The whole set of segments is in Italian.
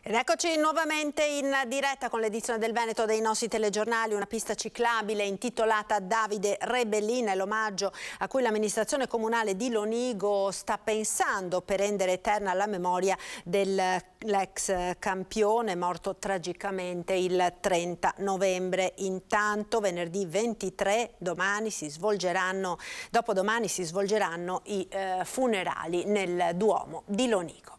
Ed eccoci nuovamente in diretta con l'edizione del Veneto dei nostri telegiornali. Una pista ciclabile intitolata Davide Rebellin è l'omaggio a cui l'amministrazione comunale di Lonigo sta pensando per rendere eterna la memoria dell'ex campione morto tragicamente il 30 novembre. Intanto venerdì 23, dopodomani si svolgeranno i funerali nel Duomo di Lonigo.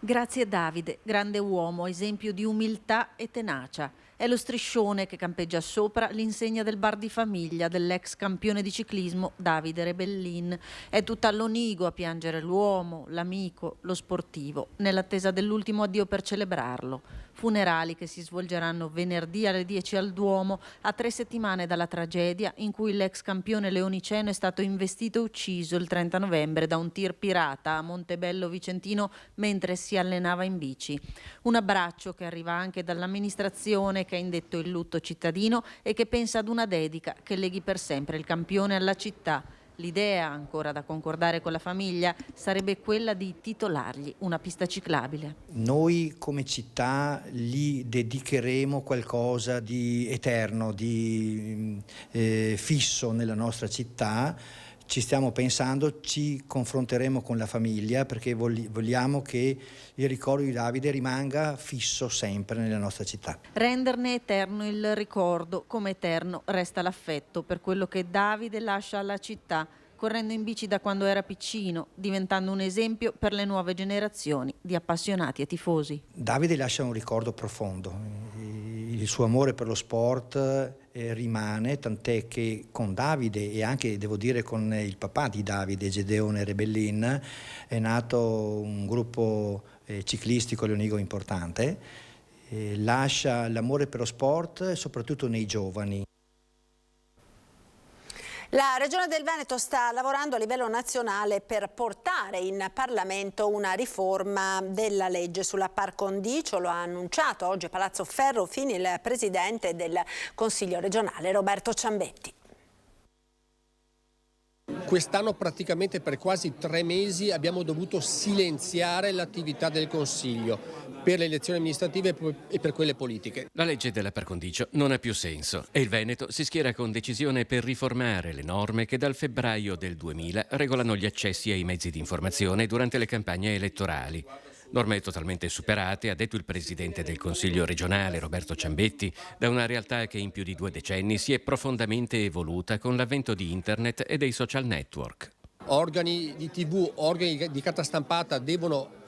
Grazie Davide, grande uomo, esempio di umiltà e tenacia. È lo striscione che campeggia sopra l'insegna del bar di famiglia dell'ex campione di ciclismo Davide Rebellin. È tutta Lonigo a piangere l'uomo, l'amico, lo sportivo, nell'attesa dell'ultimo addio per celebrarlo. Funerali che si svolgeranno venerdì alle 10 al Duomo, a 3 settimane dalla tragedia in cui l'ex campione leoniceno è stato investito e ucciso il 30 novembre da un tir pirata a Montebello Vicentino mentre si allenava in bici. Un abbraccio che arriva anche dall'amministrazione che ha indetto il lutto cittadino e che pensa ad una dedica che leghi per sempre il campione alla città. L'idea, ancora da concordare con la famiglia, sarebbe quella di titolargli una pista ciclabile. Noi come città gli dedicheremo qualcosa di eterno, di fisso nella nostra città. Ci stiamo pensando, ci confronteremo con la famiglia perché vogliamo che il ricordo di Davide rimanga fisso sempre nella nostra città. Renderne eterno il ricordo, come eterno resta l'affetto per quello che Davide lascia alla città, correndo in bici da quando era piccino, diventando un esempio per le nuove generazioni di appassionati e tifosi. Davide lascia un ricordo profondo, il suo amore per lo sport rimane, tant'è che con Davide e anche devo dire con il papà di Davide, Gedeone Rebellin, è nato un gruppo ciclistico Lonigo importante, lascia l'amore per lo sport soprattutto nei giovani. La Regione del Veneto sta lavorando a livello nazionale per portare in Parlamento una riforma della legge sulla par condicio. Lo ha annunciato oggi a Palazzo Ferrofini il Presidente del Consiglio regionale Roberto Ciambetti. Quest'anno praticamente per quasi 3 mesi abbiamo dovuto silenziare l'attività del Consiglio per le elezioni amministrative e per quelle politiche. La legge della par condicio non ha più senso e il Veneto si schiera con decisione per riformare le norme che dal febbraio del 2000 regolano gli accessi ai mezzi di informazione durante le campagne elettorali. Norme totalmente superate, ha detto il Presidente del Consiglio regionale Roberto Ciambetti, da una realtà che in più di 2 decenni si è profondamente evoluta con l'avvento di Internet e dei social network. Organi di TV, organi di carta stampata devono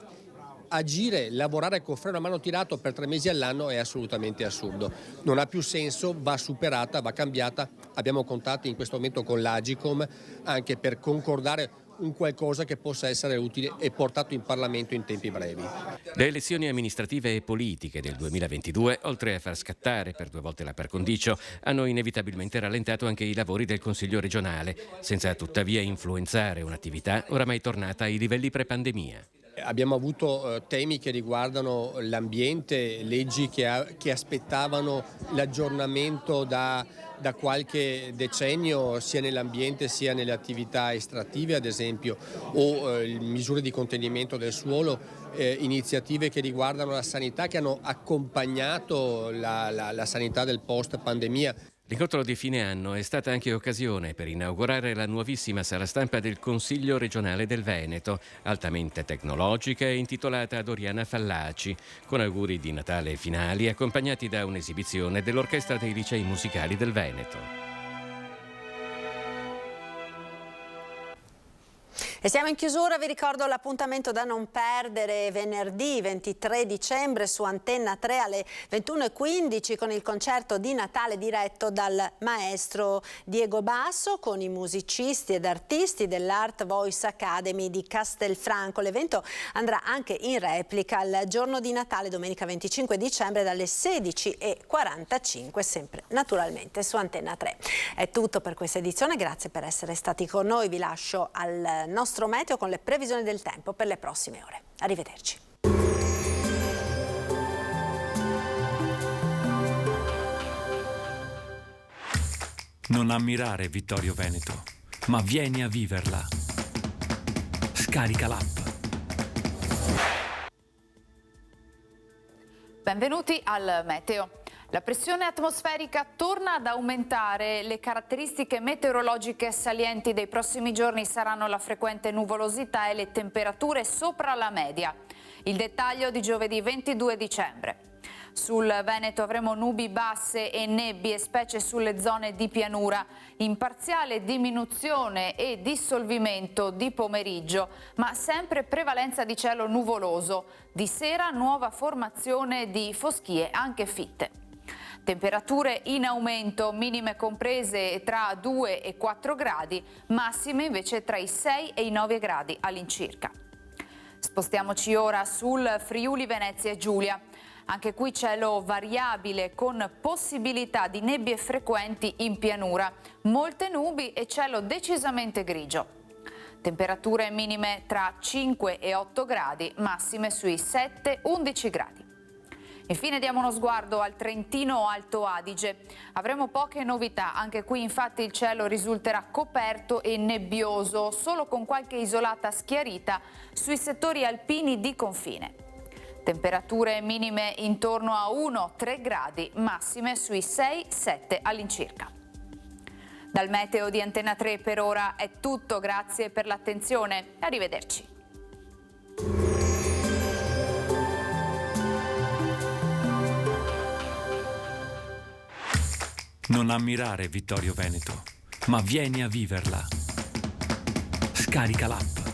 agire, lavorare con freno a mano tirato per 3 mesi all'anno è assolutamente assurdo. Non ha più senso, va superata, va cambiata. Abbiamo contatti in questo momento con l'Agicom anche per concordare un qualcosa che possa essere utile e portato in Parlamento in tempi brevi. Le elezioni amministrative e politiche del 2022, oltre a far scattare per 2 volte la par condicio, hanno inevitabilmente rallentato anche i lavori del Consiglio regionale, senza tuttavia influenzare un'attività oramai tornata ai livelli pre-pandemia. Abbiamo avuto temi che riguardano l'ambiente, leggi che aspettavano l'aggiornamento da qualche decennio sia nell'ambiente sia nelle attività estrattive ad esempio, o misure di contenimento del suolo, iniziative che riguardano la sanità che hanno accompagnato la sanità del post pandemia. L'incontro di fine anno è stata anche occasione per inaugurare la nuovissima sala stampa del Consiglio regionale del Veneto, altamente tecnologica e intitolata ad Oriana Fallaci, con auguri di Natale finali accompagnati da un'esibizione dell'Orchestra dei Licei Musicali del Veneto. E siamo in chiusura, vi ricordo l'appuntamento da non perdere venerdì 23 dicembre su Antenna 3 alle 21:15 con il concerto di Natale diretto dal maestro Diego Basso con i musicisti ed artisti dell'Art Voice Academy di Castelfranco. L'evento andrà anche in replica il giorno di Natale, domenica 25 dicembre dalle 16:45, sempre naturalmente su Antenna 3. È tutto per questa edizione, grazie per essere stati con noi, vi lascio al nostro meteo con le previsioni del tempo per le prossime ore. Arrivederci. Non ammirare Vittorio Veneto, ma vieni a viverla. Scarica l'app. Benvenuti al Meteo. La pressione atmosferica torna ad aumentare. Le caratteristiche meteorologiche salienti dei prossimi giorni saranno la frequente nuvolosità e le temperature sopra la media. Il dettaglio di giovedì 22 dicembre. Sul Veneto avremo nubi basse e nebbie, specie sulle zone di pianura, in parziale diminuzione e dissolvimento di pomeriggio, ma sempre prevalenza di cielo nuvoloso. Di sera nuova formazione di foschie anche fitte. Temperature in aumento, minime comprese tra 2 e 4 gradi, massime invece tra i 6 e i 9 gradi all'incirca. Spostiamoci ora sul Friuli Venezia e Giulia. Anche qui cielo variabile con possibilità di nebbie frequenti in pianura, molte nubi e cielo decisamente grigio. Temperature minime tra 5 e 8 gradi, massime sui 7-11 gradi. Infine diamo uno sguardo al Trentino Alto Adige. Avremo poche novità, anche qui infatti il cielo risulterà coperto e nebbioso, solo con qualche isolata schiarita sui settori alpini di confine. Temperature minime intorno a 1-3 gradi, massime sui 6-7 all'incirca. Dal meteo di Antena 3 per ora è tutto, grazie per l'attenzione, arrivederci. Non ammirare Vittorio Veneto, ma vieni a viverla. Scarica l'app.